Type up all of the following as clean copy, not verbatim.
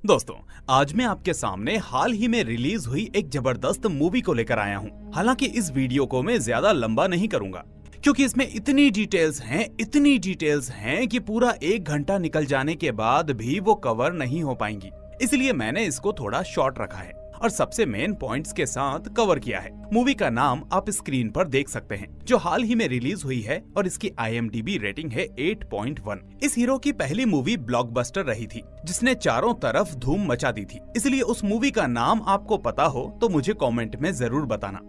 दोस्तों, आज मैं आपके सामने हाल ही में रिलीज हुई एक जबरदस्त मूवी को लेकर आया हूँ। हालांकि इस वीडियो को मैं ज्यादा लंबा नहीं करूंगा क्योंकि इसमें इतनी डिटेल्स हैं कि पूरा 1 घंटा निकल जाने के बाद भी वो कवर नहीं हो पाएंगी। इसलिए मैंने इसको थोड़ा शॉर्ट रखा है और सबसे मेन पॉइंट्स के साथ कवर किया है। मूवी का नाम आप स्क्रीन पर देख सकते हैं, जो हाल ही में रिलीज हुई है और इसकी IMDb रेटिंग है 8.1। इस हीरो की पहली मूवी ब्लॉकबस्टर रही थी, जिसने चारों तरफ धूम मचा दी थी। इसलिए उस मूवी का नाम आपको पता हो तो मुझे कमेंट में जरूर बताना।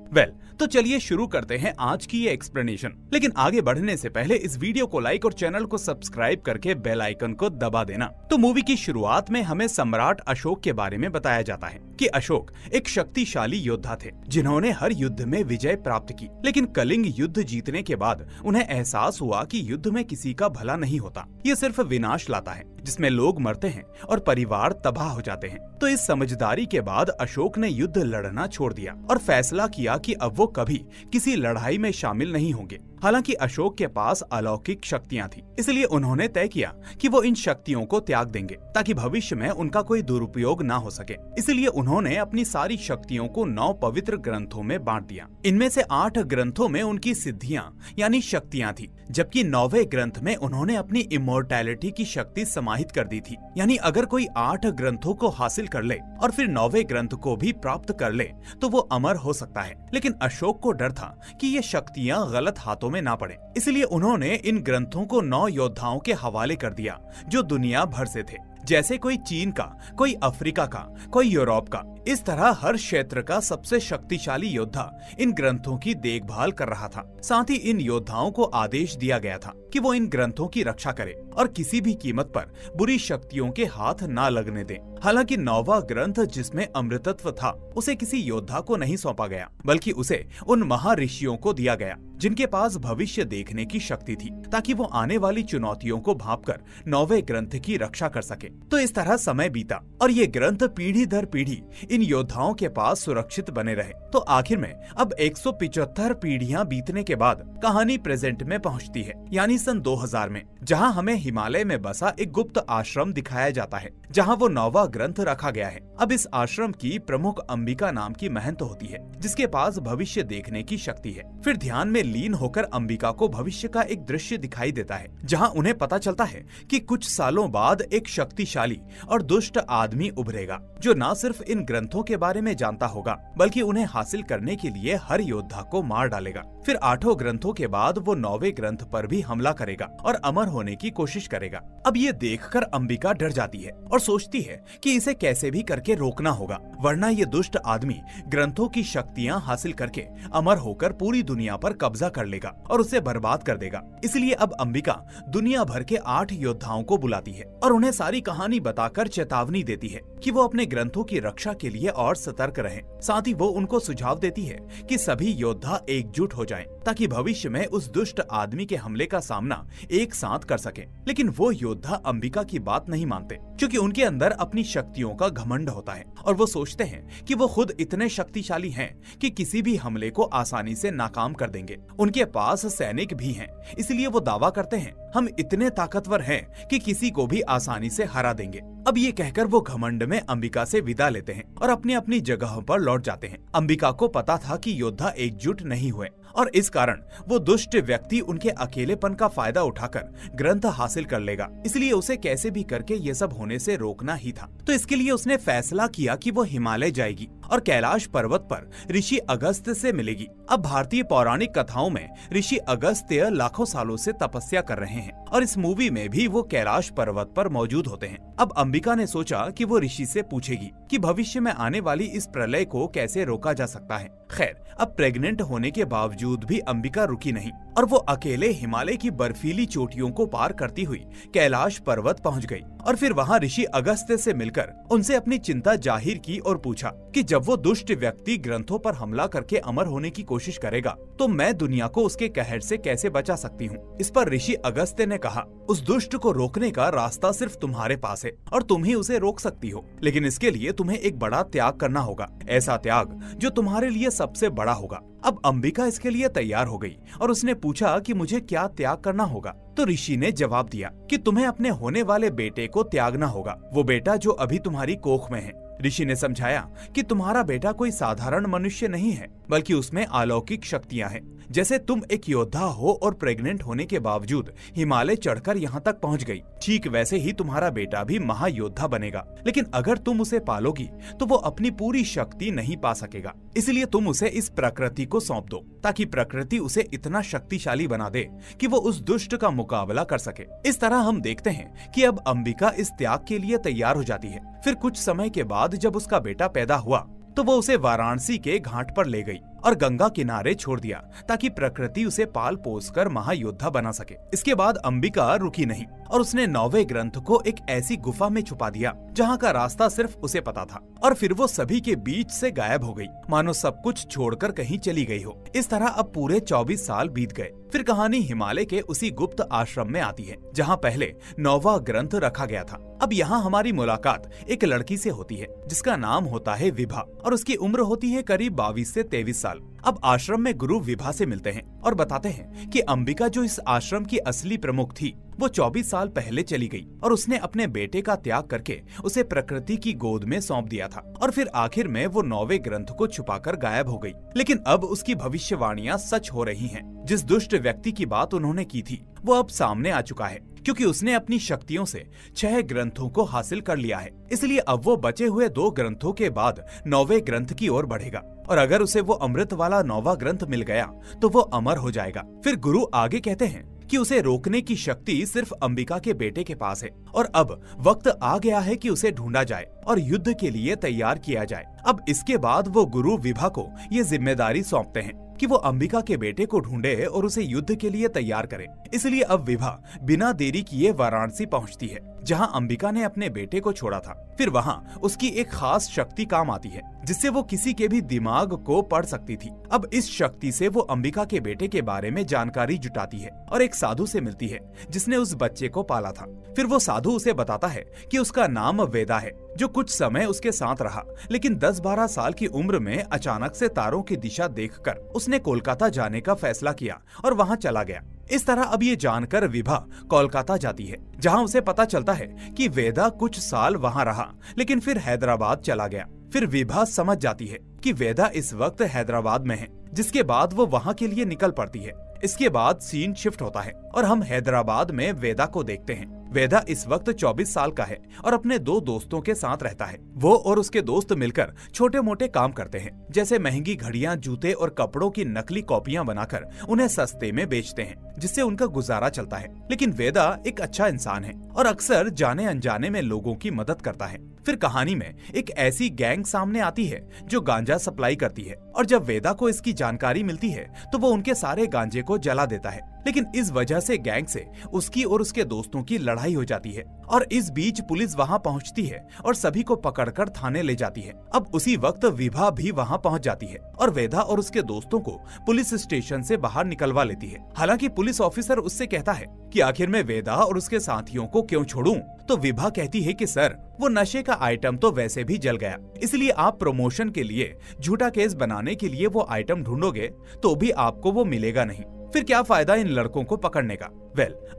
तो चलिए शुरू करते हैं आज की ये एक्सप्लेनेशन। लेकिन आगे बढ़ने से पहले इस वीडियो को लाइक और चैनल को सब्सक्राइब करके बेल आइकन को दबा देना। तो मूवी की शुरुआत में हमें सम्राट अशोक के बारे में बताया जाता है कि अशोक एक शक्तिशाली योद्धा थे, जिन्होंने हर युद्ध में विजय प्राप्त की। लेकिन कलिंग युद्ध जीतने के बाद उन्हें एहसास हुआ कि युद्ध में किसी का भला नहीं होता, ये सिर्फ विनाश लाता है, जिसमें लोग मरते हैं और परिवार तबाह हो जाते हैं। तो इस समझदारी के बाद अशोक ने युद्ध लड़ना छोड़ दिया और फैसला किया कि अब वो कभी किसी लड़ाई में शामिल नहीं होंगे। हालांकि अशोक के पास अलौकिक शक्तियां थी, इसलिए उन्होंने तय किया कि वो इन शक्तियों को त्याग देंगे ताकि भविष्य में उनका कोई दुरुपयोग ना हो सके। इसलिए उन्होंने अपनी सारी शक्तियों को 9 पवित्र ग्रंथों में बांट दिया। इनमें से 8 ग्रंथों में उनकी सिद्धियां यानी शक्तियां थी, जबकि 9वें ग्रंथ में उन्होंने अपनी इमोर्टैलिटी की शक्ति समाहित कर दी थी। यानी अगर कोई 8 ग्रंथों को हासिल कर ले और फिर 9वें ग्रंथ को भी प्राप्त कर ले तो वो अमर हो सकता है। लेकिन अशोक को डर था कि ये शक्तियां गलत हाथों में ना पड़े, इसलिए उन्होंने इन ग्रंथों को 9 योद्धाओं के हवाले कर दिया जो दुनिया भर से थे, जैसे कोई चीन का, कोई अफ्रीका का, कोई यूरोप का। इस तरह हर क्षेत्र का सबसे शक्तिशाली योद्धा इन ग्रंथों की देखभाल कर रहा था। साथ ही इन योद्धाओं को आदेश दिया गया था कि वो इन ग्रंथों की रक्षा करें और किसी भी कीमत पर बुरी शक्तियों के हाथ ना लगने दें। हालांकि 9वां ग्रंथ, जिसमें अमृतत्व था, उसे किसी योद्धा को नहीं सौंपा गया, बल्कि उसे उन महर्षियों को दिया गया जिनके पास भविष्य देखने की शक्ति थी, ताकि वो आने वाली चुनौतियों को भांपकर 9वें ग्रंथ की रक्षा कर सके। तो इस तरह समय बीता और ये ग्रंथ पीढ़ी दर पीढ़ी इन योद्धाओं के पास सुरक्षित बने रहे। तो आखिर में अब 175 पीढ़ियां बीतने के बाद कहानी प्रेजेंट में पहुंचती है, यानी सन 2000 में, जहां हमें हिमालय में बसा एक गुप्त आश्रम दिखाया जाता है, जहां वो 9वां ग्रंथ रखा गया है। अब इस आश्रम की प्रमुख अंबिका नाम की महंत होती है, जिसके पास भविष्य देखने की शक्ति है। फिर ध्यान में लीन होकर अंबिका को भविष्य का एक दृश्य दिखाई देता है, जहां उन्हें पता चलता है कि कुछ सालों बाद एक शक्तिशाली और दुष्ट आदमी उभरेगा, जो न सिर्फ इन ग्रंथों के बारे में जानता होगा, बल्कि उन्हें हासिल करने के लिए हर योद्धा को मार डालेगा। फिर 8 ग्रंथों के बाद वो 9वें ग्रंथ पर भी हमला करेगा और अमर होने की कोशिश करेगा। अब ये देखकर अंबिका डर जाती है और सोचती है कि इसे कैसे भी करके रोकना होगा, वरना ये दुष्ट आदमी ग्रंथों की शक्तियां हासिल करके अमर होकर पूरी दुनिया पर कब्जा कर लेगा और उसे बर्बाद कर देगा। इसलिए अब अंबिका दुनिया भर के 8 योद्धाओं को बुलाती है और उन्हें सारी कहानी बताकर चेतावनी देती है कि वो अपने ग्रंथों की रक्षा के लिए और सतर्क रहें। साथ ही वो उनको सुझाव देती है कि सभी योद्धा एकजुट हो जाएं, ताकि भविष्य में उस दुष्ट आदमी के हमले का सामना एक साथ कर सके। लेकिन वो योद्धा अंबिका की बात नहीं मानते, क्योंकि उनके अंदर अपनी शक्तियों का घमंड होता है और वो सोचते हैं कि वो खुद इतने शक्तिशाली हैं कि किसी भी हमले को आसानी से नाकाम कर देंगे। उनके पास सैनिक भी हैं, इसलिए वो दावा करते हैं, हम इतने ताकतवर हैं कि किसी को भी आसानी से हरा देंगे। अब ये कहकर वो घमंड में अंबिका से विदा लेते हैं और अपनी अपनी जगहों पर लौट जाते हैं। अंबिका को पता था कि योद्धा एकजुट नहीं हुए और इस कारण वो दुष्ट व्यक्ति उनके अकेलेपन का फायदा उठाकर ग्रंथ हासिल कर लेगा, इसलिए उसे कैसे भी करके ये सब होने से रोकना ही था। तो इसके लिए उसने फैसला किया कि वो हिमालय जाएगी और कैलाश पर्वत पर ऋषि अगस्त्य से मिलेगी। अब भारतीय पौराणिक कथाओं में ऋषि अगस्त्य लाखों सालों से तपस्या कर रहे हैं और इस मूवी में भी वो कैलाश पर्वत पर मौजूद होते हैं। अब अंबिका ने सोचा कि वो ऋषि से पूछेगी कि भविष्य में आने वाली इस प्रलय को कैसे रोका जा सकता है। खैर, अब प्रेग्नेंट होने के बावजूद भी अंबिका रुकी नहीं और वो अकेले हिमालय की बर्फीली चोटियों को पार करती हुई कैलाश पर्वत पहुंच गई और फिर वहां ऋषि अगस्त्य से मिलकर उनसे अपनी चिंता जाहिर की और पूछा कि जब वो दुष्ट व्यक्ति ग्रंथों पर हमला करके अमर होने की कोशिश करेगा तो मैं दुनिया को उसके कहर से कैसे बचा सकती हूँ। इस पर ऋषि अगस्त्य ने कहा, उस दुष्ट को रोकने का रास्ता सिर्फ तुम्हारे पास है और तुम ही उसे रोक सकती हो, लेकिन इसके लिए तुम्हें एक बड़ा त्याग करना होगा, ऐसा त्याग जो तुम्हारे लिए सबसे बड़ा होगा। अब अंबिका इसके लिए तैयार हो गई और उसने पूछा कि मुझे क्या त्याग करना होगा। तो ऋषि ने जवाब दिया कि तुम्हें अपने होने वाले बेटे को त्यागना होगा, वो बेटा जो अभी तुम्हारी कोख में है। ऋषि ने समझाया कि तुम्हारा बेटा कोई साधारण मनुष्य नहीं है, बल्कि उसमें अलौकिक शक्तियां हैं। जैसे तुम एक योद्धा हो और प्रेग्नेंट होने के बावजूद हिमालय चढ़कर यहाँ तक पहुँच गई, ठीक वैसे ही तुम्हारा बेटा भी महायोद्धा बनेगा। लेकिन अगर तुम उसे पालोगी तो वो अपनी पूरी शक्ति नहीं पा सकेगा। इसलिए तुम उसे इस प्रकृति को सौंप दो, ताकि प्रकृति उसे इतना शक्तिशाली बना दे कि वो उस दुष्ट का मुकाबला कर सके। इस तरह हम देखते हैं कि अब अंबिका इस त्याग के लिए तैयार हो जाती है। फिर कुछ समय के बाद जब उसका बेटा पैदा हुआ तो वो उसे वाराणसी के घाट पर ले गई और गंगा किनारे छोड़ दिया, ताकि प्रकृति उसे पाल पोस कर महायोद्धा बना सके। इसके बाद अंबिका रुकी नहीं और उसने 9वें ग्रंथ को एक ऐसी गुफा में छुपा दिया जहाँ का रास्ता सिर्फ उसे पता था, और फिर वो सभी के बीच से गायब हो गई, मानो सब कुछ छोड़कर कहीं चली गई हो। इस तरह अब पूरे 24 साल बीत गए। फिर कहानी हिमालय के उसी गुप्त आश्रम में आती है जहाँ पहले 9वां ग्रंथ रखा गया था। अब यहाँ हमारी मुलाकात एक लड़की से होती है जिसका नाम होता है विभा, और उसकी उम्र होती है करीब 22 से 23 साल। अब आश्रम में गुरु विभा से मिलते हैं और बताते हैं कि अंबिका जो इस आश्रम की असली प्रमुख थी, वो 24 साल पहले चली गई और उसने अपने बेटे का त्याग करके उसे प्रकृति की गोद में सौंप दिया था, और फिर आखिर में वो 9वें ग्रंथ को छुपाकर गायब हो गई। लेकिन अब उसकी भविष्यवाणियां सच हो रही हैं। जिस दुष्ट व्यक्ति की बात उन्होंने की थी वो अब सामने आ चुका है, क्योंकि उसने अपनी शक्तियों से 6 ग्रंथों को हासिल कर लिया है। इसलिए अब वो बचे हुए 2 ग्रंथों के बाद 9वें ग्रंथ की ओर बढ़ेगा, और अगर उसे वो अमृत वाला 9वां ग्रंथ मिल गया तो वो अमर हो जाएगा। फिर गुरु आगे कहते हैं कि उसे रोकने की शक्ति सिर्फ अंबिका के बेटे के पास है, और अब वक्त आ गया है कि उसे ढूंढा जाए और युद्ध के लिए तैयार किया जाए। अब इसके बाद वो गुरु विभा को ये जिम्मेदारी सौंपते हैं कि वो अंबिका के बेटे को ढूंढे और उसे युद्ध के लिए तैयार करे। इसलिए अब विभा बिना देरी किए वाराणसी पहुंचती है, जहां अंबिका ने अपने बेटे को छोड़ा था। फिर वहां उसकी एक खास शक्ति काम आती है, जिससे वो किसी के भी दिमाग को पढ़ सकती थी। अब इस शक्ति से वो अंबिका के बेटे के बारे में जानकारी जुटाती है और एक साधु से मिलती है जिसने उस बच्चे को पाला था। फिर वो साधु उसे बताता है कि उसका नाम वेदा है, जो कुछ समय उसके साथ रहा, लेकिन 10-12 साल की उम्र में अचानक से तारों की दिशा देखकर उसने कोलकाता जाने का फैसला किया और वहां चला गया। इस तरह अब ये जानकर विभा कोलकाता जाती है, जहां उसे पता चलता है कि वेदा कुछ साल वहां रहा, लेकिन फिर हैदराबाद चला गया। फिर विभा समझ जाती है कि वेदा इस वक्त हैदराबाद में है, जिसके बाद वो वहां के लिए निकल पड़ती है। इसके बाद सीन शिफ्ट होता है और हम हैदराबाद में वेदा को देखते हैं। वेदा इस वक्त 24 साल का है और अपने 2 दोस्तों के साथ रहता है। वो और उसके दोस्त मिलकर छोटे मोटे काम करते हैं, जैसे महंगी घड़ियां, जूते और कपड़ों की नकली कॉपियां बनाकर उन्हें सस्ते में बेचते हैं, जिससे उनका गुजारा चलता है। लेकिन वेदा एक अच्छा इंसान है और अक्सर जाने अनजाने में लोगों की मदद करता है। फिर कहानी में एक ऐसी गैंग सामने आती है जो गांजा सप्लाई करती है, और जब वेदा को इसकी जानकारी मिलती है तो वो उनके सारे गांजे को जला देता है। लेकिन इस वजह से गैंग से उसकी और उसके दोस्तों की लड़ाई हो जाती है, और इस बीच पुलिस वहां पहुंचती है और सभी को पकड़कर थाने ले जाती है। अब उसी वक्त विभा भी वहां पहुंच जाती है और वेदा और उसके दोस्तों को पुलिस स्टेशन से बाहर निकलवा लेती है। हालांकि पुलिस ऑफिसर उससे कहता है कि आखिर में वेदा और उसके साथियों को क्यों छोड़ूं? तो विभा कहती है कि सर, वो नशे का आइटम तो वैसे भी जल गया, इसलिए आप प्रमोशन के लिए झूठा केस बनाने के लिए वो आइटम ढूंढोगे तो भी आपको वो मिलेगा नहीं। फिर क्या फायदा इन लड़कों को पकड़ने का?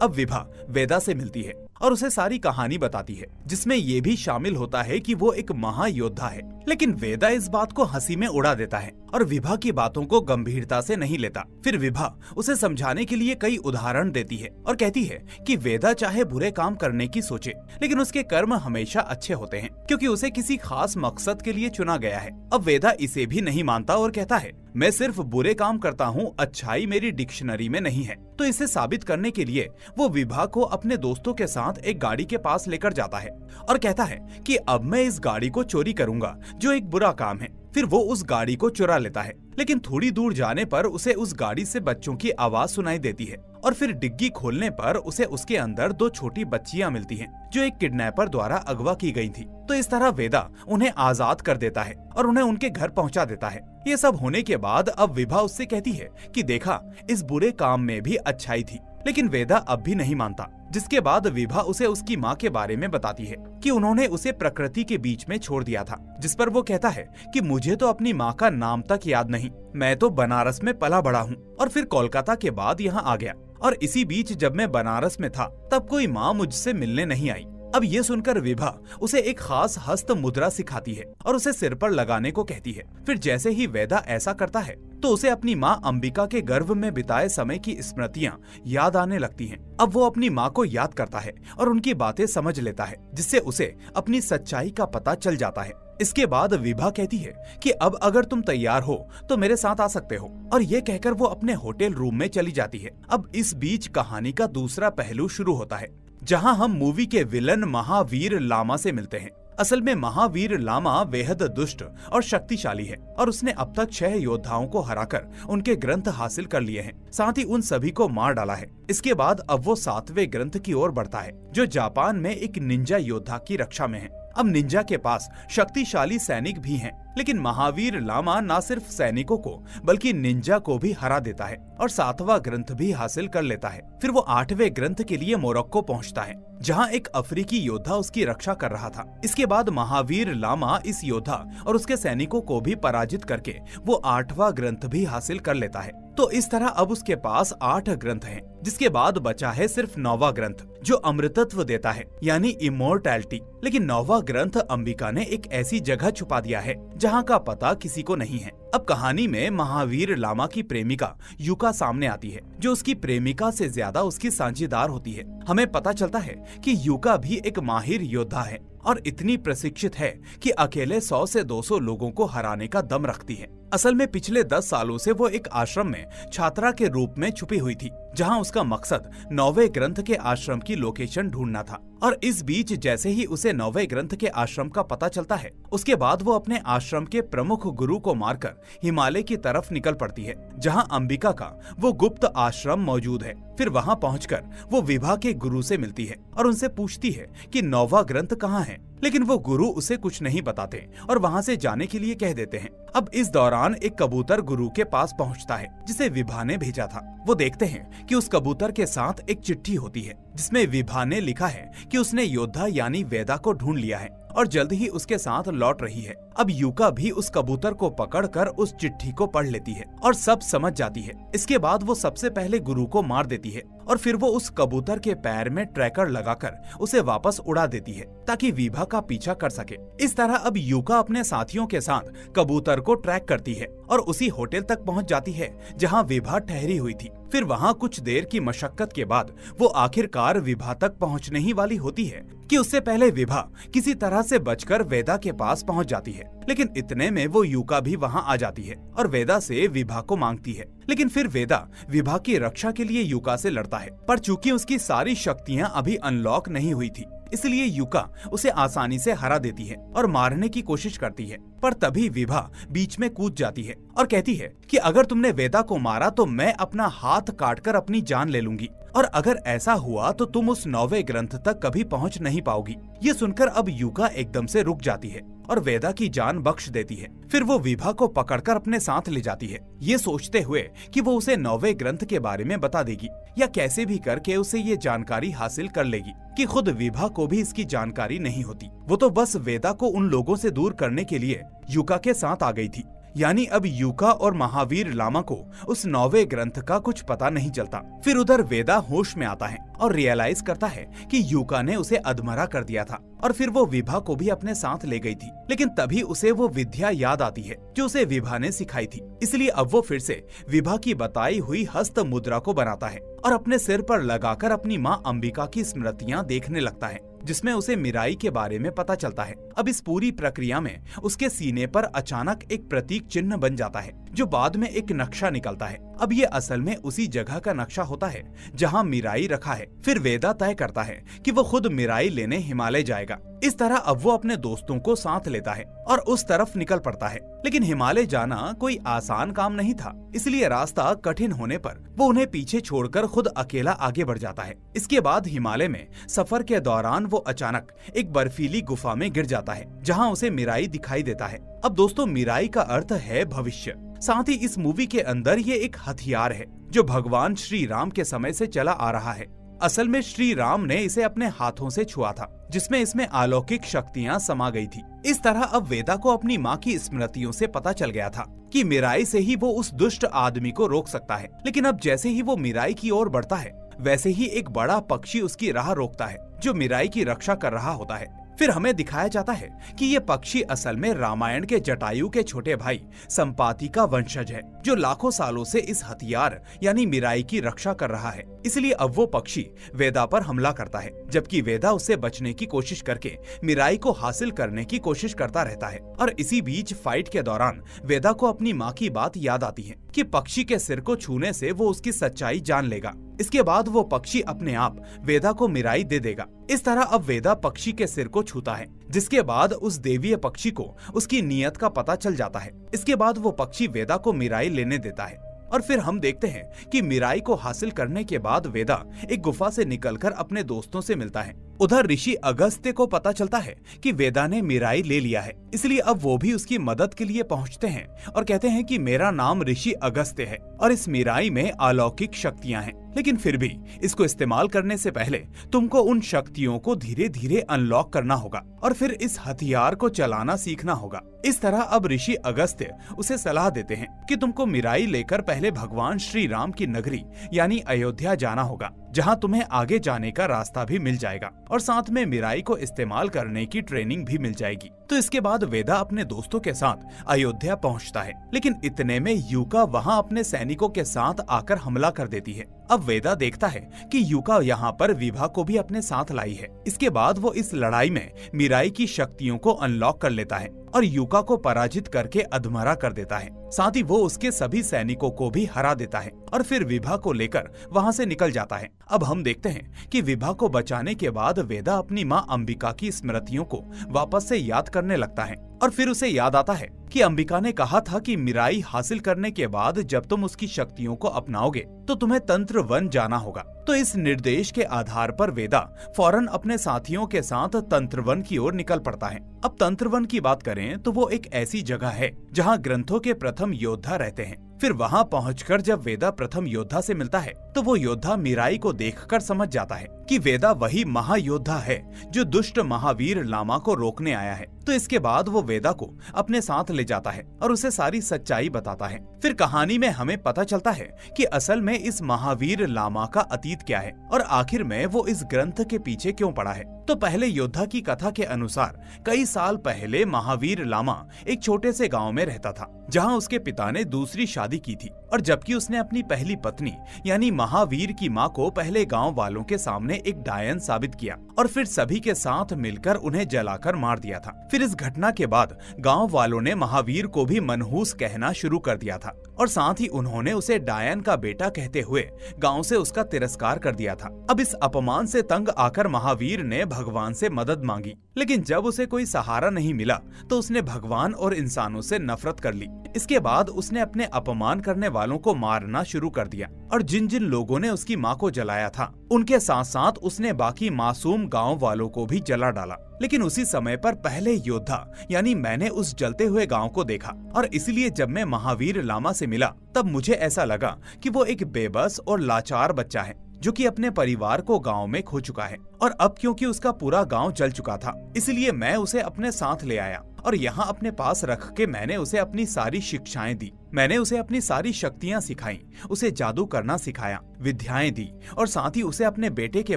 अब विभा वेदा से मिलती है और उसे सारी कहानी बताती है, जिसमें ये भी शामिल होता है कि वो एक महायोद्धा है। लेकिन वेदा इस बात को हंसी में उड़ा देता है और विभा की बातों को गंभीरता से नहीं लेता। फिर विभा उसे समझाने के लिए कई उदाहरण देती है और कहती है कि वेदा चाहे बुरे काम करने की सोचे, लेकिन उसके कर्म हमेशा अच्छे होते हैं, क्योंकि उसे किसी खास मकसद के लिए चुना गया है। अब वेदा इसे भी नहीं मानता और कहता है, मैं सिर्फ बुरे काम करता हूँ, अच्छाई मेरी डिक्शनरी में नहीं है। तो इसे साबित करने के लिए वो विभा को अपने दोस्तों के साथ एक गाड़ी के पास लेकर जाता है और कहता है कि अब मैं इस गाड़ी को चोरी करूंगा, जो एक बुरा काम है। फिर वो उस गाड़ी को चुरा लेता है, लेकिन थोड़ी दूर जाने पर उसे उस गाड़ी से बच्चों की आवाज सुनाई देती है और फिर डिग्गी खोलने पर उसे उसके अंदर 2 छोटी बच्चियां मिलती हैं, जो एक किडनैपर द्वारा अगवा की गई थी। तो इस तरह वेदा उन्हें आजाद कर देता है और उन्हें उनके घर पहुंचा देता है। ये सब होने के बाद अब विभा उससे कहती है कि देखा, इस बुरे काम में भी अच्छाई थी। लेकिन वेदा अब भी नहीं मानता, जिसके बाद विभा उसे उसकी माँ के बारे में बताती है कि उन्होंने उसे प्रकृति के बीच में छोड़ दिया था, जिस पर वो कहता है कि मुझे तो अपनी माँ का नाम तक याद नहीं, मैं तो बनारस में पला बड़ा हूँ और फिर कोलकाता के बाद यहाँ आ गया, और इसी बीच जब मैं बनारस में था तब कोई माँ मुझसे मिलने नहीं आई। अब ये सुनकर विभा उसे एक खास हस्त मुद्रा सिखाती है और उसे सिर पर लगाने को कहती है। फिर जैसे ही वेदा ऐसा करता है तो उसे अपनी माँ अंबिका के गर्भ में बिताए समय की स्मृतियाँ याद आने लगती हैं। अब वो अपनी माँ को याद करता है और उनकी बातें समझ लेता है, जिससे उसे अपनी सच्चाई का पता चल जाता है। इसके बाद विभा कहती है कि अब अगर तुम तैयार हो तो मेरे साथ आ सकते हो, और ये कहकर वो अपने होटल रूम में चली जाती है। अब इस बीच कहानी का दूसरा पहलू शुरू होता है, जहां हम मूवी के विलन महावीर लामा से मिलते हैं। असल में महावीर लामा बेहद दुष्ट और शक्तिशाली है और उसने अब तक 6 योद्धाओं को हराकर उनके ग्रंथ हासिल कर लिए हैं, साथ ही उन सभी को मार डाला है। इसके बाद अब वो 7वें ग्रंथ की ओर बढ़ता है, जो जापान में एक निंजा योद्धा की रक्षा में है। अब निंजा के पास शक्तिशाली सैनिक भी हैं, लेकिन महावीर लामा न सिर्फ सैनिकों को बल्कि निंजा को भी हरा देता है और 7वां ग्रंथ भी हासिल कर लेता है। फिर वो 8वें ग्रंथ के लिए मोरक्को पहुंचता है, जहां एक अफ्रीकी योद्धा उसकी रक्षा कर रहा था। इसके बाद महावीर लामा इस योद्धा और उसके सैनिकों को भी पराजित करके वो 8वां ग्रंथ भी हासिल कर लेता है। तो इस तरह अब उसके पास 8 ग्रंथ हैं, जिसके बाद बचा है सिर्फ 9वां ग्रंथ, जो अमृतत्व देता है, यानी इमोर्टैलिटी। लेकिन 9वां ग्रंथ अंबिका ने एक ऐसी जगह छुपा दिया है जहाँ का पता किसी को नहीं है। अब कहानी में महावीर लामा की प्रेमिका युका सामने आती है, जो उसकी प्रेमिका से ज्यादा उसकी साझेदार होती है। हमें पता चलता है कि युका भी एक माहिर योद्धा है और इतनी प्रशिक्षित है कि अकेले 100 से 200 लोगों को हराने का दम रखती है। असल में पिछले 10 सालों से वो एक आश्रम में छात्रा के रूप में छुपी हुई थी, जहां उसका मकसद 9वें ग्रंथ के आश्रम की लोकेशन ढूंढना था। और इस बीच जैसे ही उसे 9वें ग्रंथ के आश्रम का पता चलता है, उसके बाद वो अपने आश्रम के प्रमुख गुरु को मारकर हिमालय की तरफ निकल पड़ती है, जहां अंबिका का वो गुप्त आश्रम मौजूद है। फिर वहां पहुंचकर वो विभा के गुरु से मिलती है और उनसे पूछती है कि 9वां ग्रंथ कहाँ है, लेकिन वो गुरु उसे कुछ नहीं बताते और वहां से जाने के लिए कह देते हैं। अब इस दौरान एक कबूतर गुरु के पास पहुंचता है, जिसे विभा ने भेजा था। वो देखते हैं कि उस कबूतर के साथ एक चिट्ठी होती है, जिसमें विभा ने लिखा है कि उसने योद्धा यानी वेदा को ढूंढ लिया है और जल्द ही उसके साथ लौट रही है। अब युका भी उस कबूतर को पकड़कर उस चिट्ठी को पढ़ लेती है और सब समझ जाती है। इसके बाद वो सबसे पहले गुरु को मार देती है और फिर वो उस कबूतर के पैर में ट्रैकर लगाकर उसे वापस उड़ा देती है, ताकि विभा का पीछा कर सके। इस तरह अब युका अपने साथियों के साथ कबूतर को ट्रैक करती है और उसी होटल तक पहुंच जाती है जहां विभा ठहरी हुई थी। फिर वहां कुछ देर की मशक्कत के बाद वो आखिरकार विभा तक पहुंचने ही वाली होती है कि उससे पहले विभा किसी तरह से बचकर वेदा के पास पहुंच जाती है। लेकिन इतने में वो युका भी वहां आ जाती है और वेदा से विभा को मांगती है। लेकिन फिर वेदा विभा की रक्षा के लिए युका से लड़ता है, पर चूंकि उसकी सारी शक्तियां अभी अनलॉक नहीं हुई थी, इसलिए युका उसे आसानी से हरा देती है और मारने की कोशिश करती है। पर तभी विभा बीच में कूद जाती है और कहती है कि अगर तुमने वेदा को मारा तो मैं अपना हाथ काटकर अपनी जान ले लूंगी, और अगर ऐसा हुआ तो तुम उस 9वें ग्रंथ तक कभी पहुंच नहीं पाओगी। ये सुनकर अब युका एकदम से रुक जाती है और वेदा की जान बख्श देती है। फिर वो विभा को पकड़कर अपने साथ ले जाती है, ये सोचते हुए कि वो उसे 9वें ग्रंथ के बारे में बता देगी या कैसे भी करके उसे ये जानकारी हासिल कर लेगी कि खुद विभा को भी इसकी जानकारी नहीं होती। वो तो बस वेदा को उन लोगों से दूर करने के लिए युका के साथ आ गई थी। यानी अब युका और महावीर लामा को उस 9वें ग्रंथ का कुछ पता नहीं चलता। फिर उधर वेदा होश में आता है और रियलाइज करता है कि युका ने उसे अधमरा कर दिया था और फिर वो विभा को भी अपने साथ ले गई थी। लेकिन तभी उसे वो विद्या याद आती है जो उसे विभा ने सिखाई थी। इसलिए अब वो फिर से विभा की बताई हुई हस्त मुद्रा को बनाता है और अपने सिर पर लगाकर अपनी माँ अंबिका की स्मृतियाँ देखने लगता है, जिसमें उसे मिराई के बारे में पता चलता है। अब इस पूरी प्रक्रिया में उसके सीने पर अचानक एक प्रतीक चिन्ह बन जाता है, जो बाद में एक नक्शा निकलता है। अब ये असल में उसी जगह का नक्शा होता है जहां मिराई रखा है। फिर वेदा तय करता है कि वो खुद मिराई लेने हिमालय जाएगा। इस तरह अब वो अपने दोस्तों को साथ लेता है और उस तरफ निकल पड़ता है। लेकिन हिमालय जाना कोई आसान काम नहीं था, इसलिए रास्ता कठिन होने पर वो उन्हें पीछे छोड़कर खुद अकेला आगे बढ़ जाता है। इसके बाद हिमालय में सफर के दौरान वो अचानक एक बर्फीली गुफा में गिर जाता है, जहां उसे मिराई दिखाई देता है। अब दोस्तों, मिराई का अर्थ है भविष्य। साथ ही इस मूवी के अंदर ये एक हथियार है जो भगवान श्री राम के समय से चला आ रहा है। असल में श्री राम ने इसे अपने हाथों से छुआ था, जिसमें इसमें अलौकिक शक्तियां समा गई थी। इस तरह अब वेदा को अपनी माँ की स्मृतियों से पता चल गया था कि मीराई से ही वो उस दुष्ट आदमी को रोक सकता है। लेकिन अब जैसे ही वो मीराई की ओर बढ़ता है, वैसे ही एक बड़ा पक्षी उसकी राह रोकता है, जो मीराई की रक्षा कर रहा होता है। फिर हमें दिखाया जाता है कि ये पक्षी असल में रामायण के जटायु के छोटे भाई संपाति का वंशज है, जो लाखों सालों से इस हथियार यानी मीराई की रक्षा कर रहा है। इसलिए अब वो पक्षी वेदा पर हमला करता है, जबकि वेदा उससे बचने की कोशिश करके मीराई को हासिल करने की कोशिश करता रहता है। और इसी बीच फाइट के दौरान वेदा को अपनी माँ की बात याद आती है कि पक्षी के सिर को छूने से वो उसकी सच्चाई जान लेगा। इसके बाद वो पक्षी अपने आप वेदा को मीराई दे देगा। इस तरह अब वेदा पक्षी के सिर को छूता है, जिसके बाद उस देवीय पक्षी को उसकी नियत का पता चल जाता है। इसके बाद वो पक्षी वेदा को मीराई लेने देता है। और फिर हम देखते हैं कि मीराई को हासिल करने के बाद वेदा एक गुफा से निकलकर अपने दोस्तों से मिलता है। उधर ऋषि अगस्त्य को पता चलता है कि वेदा ने मीराई ले लिया है, इसलिए अब वो भी उसकी मदद के लिए पहुंचते हैं और कहते हैं कि मेरा नाम ऋषि अगस्त्य है और इस मीराई में अलौकिक शक्तियां हैं, लेकिन फिर भी इसको इस्तेमाल करने से पहले तुमको उन शक्तियों को धीरे धीरे अनलॉक करना होगा और फिर इस हथियार को चलाना सीखना होगा। इस तरह अब ऋषि अगस्त्य उसे सलाह देते हैं कि तुमको मीराई लेकर पहले भगवान श्री राम की नगरी यानी अयोध्या जाना होगा, जहां तुम्हें आगे जाने का रास्ता भी मिल जाएगा और साथ में मीराई को इस्तेमाल करने की ट्रेनिंग भी मिल जाएगी। तो इसके बाद वेदा अपने दोस्तों के साथ अयोध्या पहुंचता है, लेकिन इतने में यूका वहां अपने सैनिकों के साथ आकर हमला कर देती है। अब वेदा देखता है कि यूका यहाँ पर विभा को भी अपने साथ लाई है। इसके बाद वो इस लड़ाई में मीराई की शक्तियों को अनलॉक कर लेता है और यूका को पराजित करके अधमरा कर देता है। साथ ही वो उसके सभी सैनिकों को भी हरा देता है और फिर विभा को लेकर वहाँ से निकल जाता है। अब हम देखते हैं कि विभा को बचाने के बाद वेदा अपनी माँ अंबिका की स्मृतियों को वापस से याद करने लगता है और फिर उसे याद आता है कि अंबिका ने कहा था कि मीराई हासिल करने के बाद जब तुम उसकी शक्तियों को अपनाओगे तो तुम्हें तंत्र वन जाना होगा। तो इस निर्देश के आधार पर वेदा फौरन अपने साथियों के साथ तंत्र वन की ओर निकल पड़ता है। अब तंत्र वन की बात करें तो वो एक ऐसी जगह है जहाँ ग्रंथों के प्रथम योद्धा रहते हैं। फिर वहाँ पहुंचकर जब वेदा प्रथम योद्धा से मिलता है तो वो योद्धा मीराई को देखकर समझ जाता है कि वेदा वही महायोद्धा है जो दुष्ट महावीर लामा को रोकने आया है। तो इसके बाद वो वेदा को अपने साथ ले जाता है और उसे सारी सच्चाई बताता है। फिर कहानी में हमें पता चलता है कि असल में इस महावीर लामा का अतीत क्या है और आखिर में वो इस ग्रंथ के पीछे क्यों पड़ा है। तो पहले योद्धा की कथा के अनुसार कई साल पहले महावीर लामा एक छोटे से गांव में रहता था, जहां उसके पिता ने दूसरी शादी की थी और जबकि उसने अपनी पहली पत्नी यानी महावीर की मां को पहले गांव वालों के सामने एक डायन साबित किया और फिर सभी के साथ मिलकर उन्हें जलाकर मार दिया था। फिर इस घटना के बाद गांव वालों ने महावीर को भी मनहूस कहना शुरू कर दिया था और साथ ही उन्होंने उसे डायन का बेटा कहते हुए गांव से उसका तिरस्कार कर दिया था। अब इस अपमान से तंग आकर महावीर ने भगवान से मदद मांगी, लेकिन जब उसे कोई सहारा नहीं मिला तो उसने भगवान और इंसानों से नफरत कर ली। इसके बाद उसने अपने अपमान करने वालों को मारना शुरू कर दिया और जिन जिन लोगों ने उसकी माँ को जलाया था उनके साथ साथ उसने बाकी मासूम गांव वालों को भी जला डाला। लेकिन उसी समय पर पहले योद्धा यानी मैंने उस जलते हुए गांव को देखा और इसलिए जब मैं महावीर लामा से मिला तब मुझे ऐसा लगा कि वो एक बेबस और लाचार बच्चा है जो कि अपने परिवार को गांव में खो चुका है और अब क्योंकि उसका पूरा गांव जल चुका था इसलिए मैं उसे अपने साथ ले आया और यहाँ अपने पास रख के मैंने उसे अपनी सारी शिक्षाएं दी। मैंने उसे अपनी सारी शक्तियां सिखाई, उसे जादू करना सिखाया, विद्याएं दी और साथ ही उसे अपने बेटे के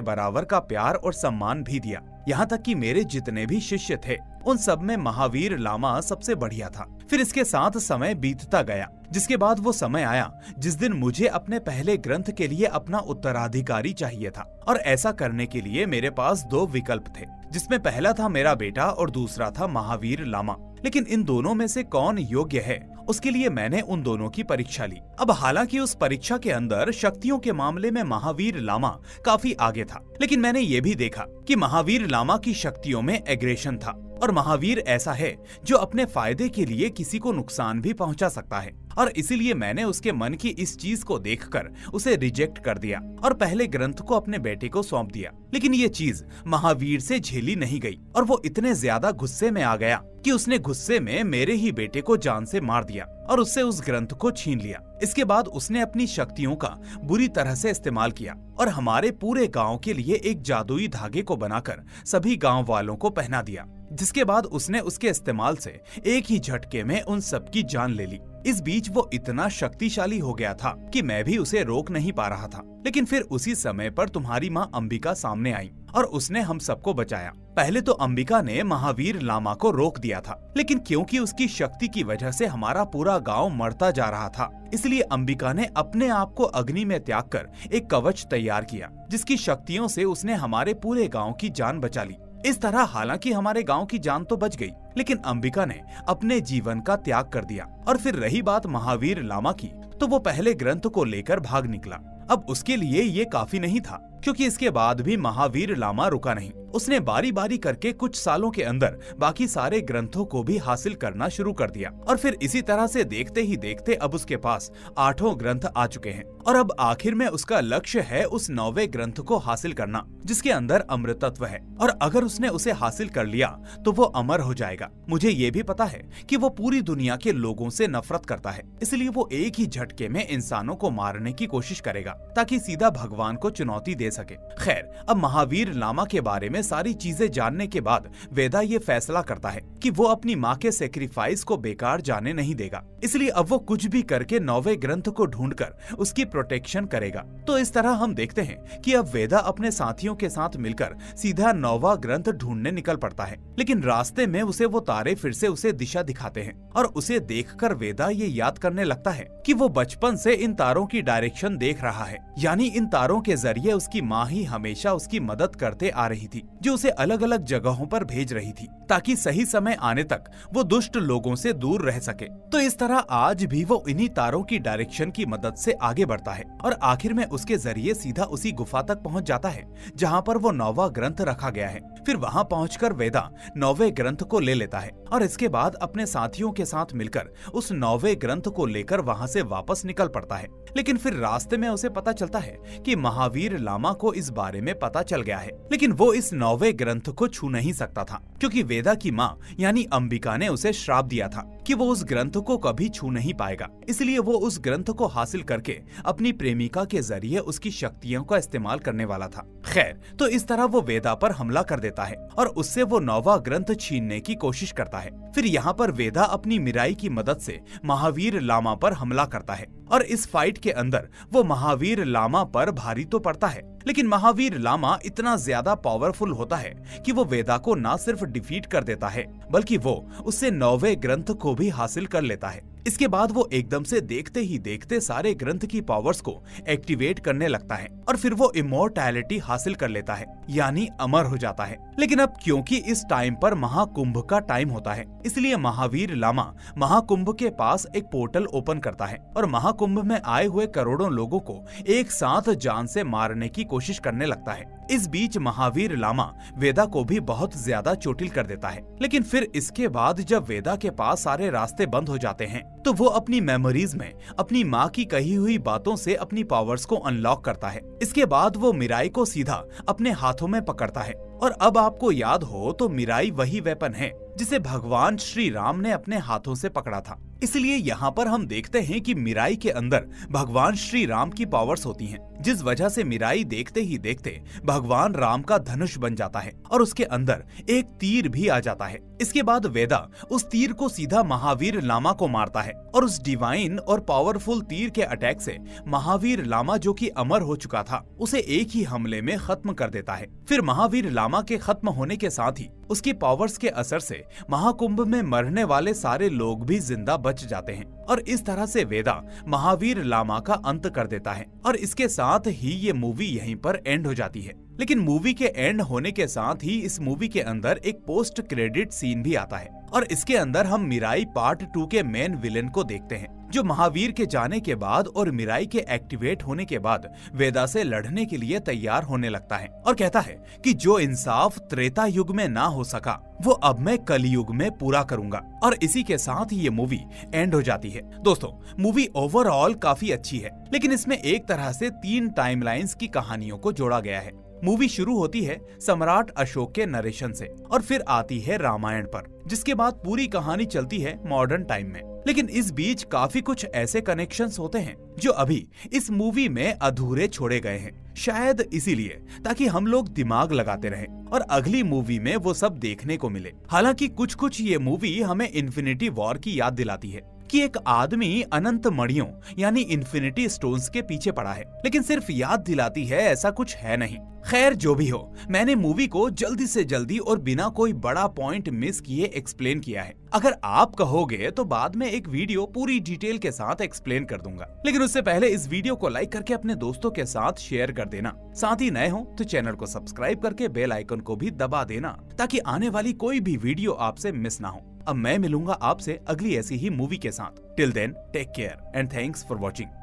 बराबर का प्यार और सम्मान भी दिया। यहाँ तक कि मेरे जितने भी शिष्य थे उन सब में महावीर लामा सबसे बढ़िया था। फिर इसके साथ समय बीतता गया, जिसके बाद वो समय आया जिस दिन मुझे अपने पहले ग्रंथ के लिए अपना उत्तराधिकारी चाहिए था और ऐसा करने के लिए मेरे पास दो विकल्प थे, जिसमें पहला था मेरा बेटा और दूसरा था महावीर लामा। लेकिन इन दोनों में से कौन योग्य है उसके लिए मैंने उन दोनों की परीक्षा ली। अब हालांकि उस परीक्षा के अंदर शक्तियों के मामले में महावीर लामा काफी आगे था, लेकिन मैंने ये भी देखा कि महावीर लामा की शक्तियों में एग्रेशन था और महावीर ऐसा है जो अपने फायदे के लिए किसी को नुकसान भी पहुंचा सकता है। और इसीलिए मैंने उसके मन की इस चीज को देखकर उसे रिजेक्ट कर दिया और पहले ग्रंथ को अपने बेटे को सौंप दिया। लेकिन ये चीज महावीर से झेली नहीं गई और वो इतने ज्यादा गुस्से में आ गया कि उसने गुस्से में मेरे ही बेटे को जान से मार दिया और उससे उस ग्रंथ को छीन लिया। इसके बाद उसने अपनी शक्तियों का बुरी तरह से इस्तेमाल किया और हमारे पूरे गांव के लिए एक जादुई धागे को बनाकर सभी गांव वालों को पहना दिया, जिसके बाद उसने उसके इस्तेमाल से एक ही झटके में उन सबकी जान ले ली। इस बीच वो इतना शक्तिशाली हो गया था कि मैं भी उसे रोक नहीं पा रहा था। लेकिन फिर उसी समय पर तुम्हारी माँ अंबिका सामने आई और उसने हम सबको बचाया। पहले तो अंबिका ने महावीर लामा को रोक दिया था, लेकिन क्योंकि उसकी शक्ति की वजह से हमारा पूरा गांव मरता जा रहा था, इसलिए अंबिका ने अपने आप को अग्नि में त्याग कर एक कवच तैयार किया, जिसकी शक्तियों से उसने हमारे पूरे गांव की जान बचा ली। इस तरह हालांकि हमारे गांव की जान तो बच गई, लेकिन अंबिका ने अपने जीवन का त्याग कर दिया। और फिर रही बात महावीर लामा की, तो वो पहले ग्रंथ को लेकर भाग निकला। अब उसके लिए ये काफी नहीं था, क्योंकि इसके बाद भी महावीर लामा रुका नहीं। उसने बारी बारी करके कुछ सालों के अंदर बाकी सारे ग्रंथों को भी हासिल करना शुरू कर दिया और फिर इसी तरह से देखते ही देखते अब उसके पास 8 ग्रंथ आ चुके हैं और अब आखिर में उसका लक्ष्य है उस 9वें ग्रंथ को हासिल करना, जिसके अंदर अमृतत्व है और अगर उसने उसे हासिल कर लिया तो वो अमर हो जाएगा। मुझे ये भी पता है कि वो पूरी दुनिया के लोगों से नफरत करता है, इसलिए वो एक ही झटके में इंसानों को मारने की कोशिश करेगा ताकि सीधा भगवान को चुनौती दे सके। खैर, अब महावीर लामा के बारे में सारी चीजें जानने के बाद वेदा ये फैसला करता है कि वो अपनी माँ के सेक्रीफाइस को बेकार जाने नहीं देगा, इसलिए अब वो कुछ भी करके 9वें ग्रंथ को ढूंढकर उसकी प्रोटेक्शन करेगा। तो इस तरह हम देखते हैं कि अब वेदा अपने साथियों के साथ मिलकर सीधा 9वां ग्रंथ ढूंढने निकल पड़ता है, लेकिन रास्ते में उसे वो तारे फिर से उसे दिशा दिखाते हैं और उसे देखकर वेदा ये याद करने लगता है कि वो बचपन से इन तारों की डायरेक्शन देख रहा है, यानी इन तारों के जरिए उसकी माँ ही हमेशा उसकी मदद करते आ रही थी, जो उसे अलग अलग जगहों पर भेज रही थी ताकि सही समय आने तक वो दुष्ट लोगों से दूर रह सके। तो इस तरह आज भी वो इन्हीं तारों की डायरेक्शन की मदद से आगे बढ़ता है और आखिर में उसके जरिए सीधा उसी गुफा तक पहुंच जाता है जहां पर वो 9वां ग्रंथ रखा गया है। फिर वहां पहुंचकर वेदा 9वें ग्रंथ को ले लेता है और इसके बाद अपने साथियों के साथ मिलकर उस 9वें ग्रंथ को लेकर वहां से वापस निकल पड़ता है। लेकिन फिर रास्ते में उसे पता चलता है कि महावीर लामा को इस बारे में पता चल गया है, लेकिन वो इस 9वें ग्रंथ को छू नहीं सकता था क्योंकि वेदा की माँ यानी अंबिका ने उसे श्राप दिया था कि वो उस ग्रंथ को कभी छू नहीं पाएगा। इसलिए वो उस ग्रंथ को हासिल करके अपनी प्रेमिका के जरिए उसकी शक्तियों का इस्तेमाल करने वाला था। खैर, तो इस तरह वो वेदा पर हमला कर देता है और उससे वो 9वां ग्रंथ छीनने की कोशिश करता है। फिर यहाँ पर वेदा अपनी मिराई की मदद से महावीर लामा पर हमला करता है और इस फाइट के अंदर वो महावीर लामा पर भारी तो पड़ता है, लेकिन महावीर लामा इतना ज्यादा पावरफुल होता है कि वो वेदा को न सिर्फ डिफीट कर देता है बल्कि वो उससे 9वें ग्रंथ को भी हासिल कर लेता है। इसके बाद वो एकदम से देखते ही देखते सारे ग्रंथ की पावर्स को एक्टिवेट करने लगता है और फिर वो इमोर्टैलिटी हासिल कर लेता है, यानी अमर हो जाता है। लेकिन अब क्योंकि इस टाइम पर महाकुंभ का टाइम होता है, इसलिए महावीर लामा महाकुंभ के पास एक पोर्टल ओपन करता है और महाकुंभ में आए हुए करोड़ों लोगों को एक साथ जान से मारने की कोशिश करने लगता है। इस बीच महावीर लामा वेदा को भी बहुत ज्यादा चोटिल कर देता है, लेकिन फिर इसके बाद जब वेदा के पास सारे रास्ते बंद हो जाते हैं तो वो अपनी मेमोरीज में अपनी माँ की कही हुई बातों से अपनी पावर्स को अनलॉक करता है। इसके बाद वो मिराई को सीधा अपने हाथों में पकड़ता है और अब आपको याद हो तो मिराई वही वेपन है जिसे भगवान श्री राम ने अपने हाथों से पकड़ा था। इसलिए यहाँ पर हम देखते हैं कि मिराई के अंदर भगवान श्री राम की पावर्स होती हैं, जिस वजह से मिराई देखते ही देखते भगवान राम का धनुष बन जाता है और उसके अंदर एक तीर भी आ जाता है। इसके बाद वेदा उस तीर को सीधा महावीर लामा को मारता है और उस डिवाइन और पावरफुल तीर के अटैक से महावीर लामा, जो कि अमर हो चुका था, उसे एक ही हमले में खत्म कर देता है। फिर महावीर लामा के खत्म होने के साथ ही उसकी पावर्स के असर से महाकुंभ में मरने वाले सारे लोग भी जिंदा बच जाते हैं और इस तरह से वेदा महावीर लामा का अंत कर देता है और इसके साथ ही ये मूवी यहीं पर एंड हो जाती है। लेकिन मूवी के एंड होने के साथ ही इस मूवी के अंदर एक पोस्ट क्रेडिट सीन भी आता है और इसके अंदर हम मिराई पार्ट 2 के मेन विलेन को देखते हैं, जो महावीर के जाने के बाद और मिराई के एक्टिवेट होने के बाद वेदा से लड़ने के लिए तैयार होने लगता है और कहता है कि जो इंसाफ त्रेता युग में ना हो सका वो अब मैं कलयुग में पूरा करूंगा। और इसी के साथ ही ये मूवी एंड हो जाती है। दोस्तों, मूवी ओवरऑल काफी अच्छी है, लेकिन इसमें एक तरह से 3 टाइमलाइंस की कहानियों को जोड़ा गया है। मूवी शुरू होती है सम्राट अशोक के नरेशन से और फिर आती है रामायण पर, जिसके बाद पूरी कहानी चलती है मॉडर्न टाइम में। लेकिन इस बीच काफी कुछ ऐसे कनेक्शंस होते हैं जो अभी इस मूवी में अधूरे छोड़े गए हैं, शायद इसीलिए ताकि हम लोग दिमाग लगाते रहें और अगली मूवी में वो सब देखने को मिले। हालांकि कुछ कुछ ये मूवी हमें इन्फिनिटी वॉर की याद दिलाती है कि एक आदमी अनंत मणियों यानी इन्फिनिटी स्टोन्स के पीछे पड़ा है, लेकिन सिर्फ याद दिलाती है ऐसा कुछ है नहीं। खैर, जो भी हो, मैंने मूवी को जल्दी से जल्दी और बिना कोई बड़ा पॉइंट मिस किए एक्सप्लेन किया है। अगर आप कहोगे तो बाद में एक वीडियो पूरी डिटेल के साथ एक्सप्लेन कर दूंगा, लेकिन उससे पहले इस वीडियो को लाइक करके अपने दोस्तों के साथ शेयर कर देना। साथ ही नए हो तो चैनल को सब्सक्राइब करके बेल आइकन को भी दबा देना, ताकि आने वाली कोई भी वीडियो आपसे मिस ना हो। अब मैं मिलूंगा आपसे अगली ऐसी ही मूवी के साथ। Till then, take care and thanks for watching.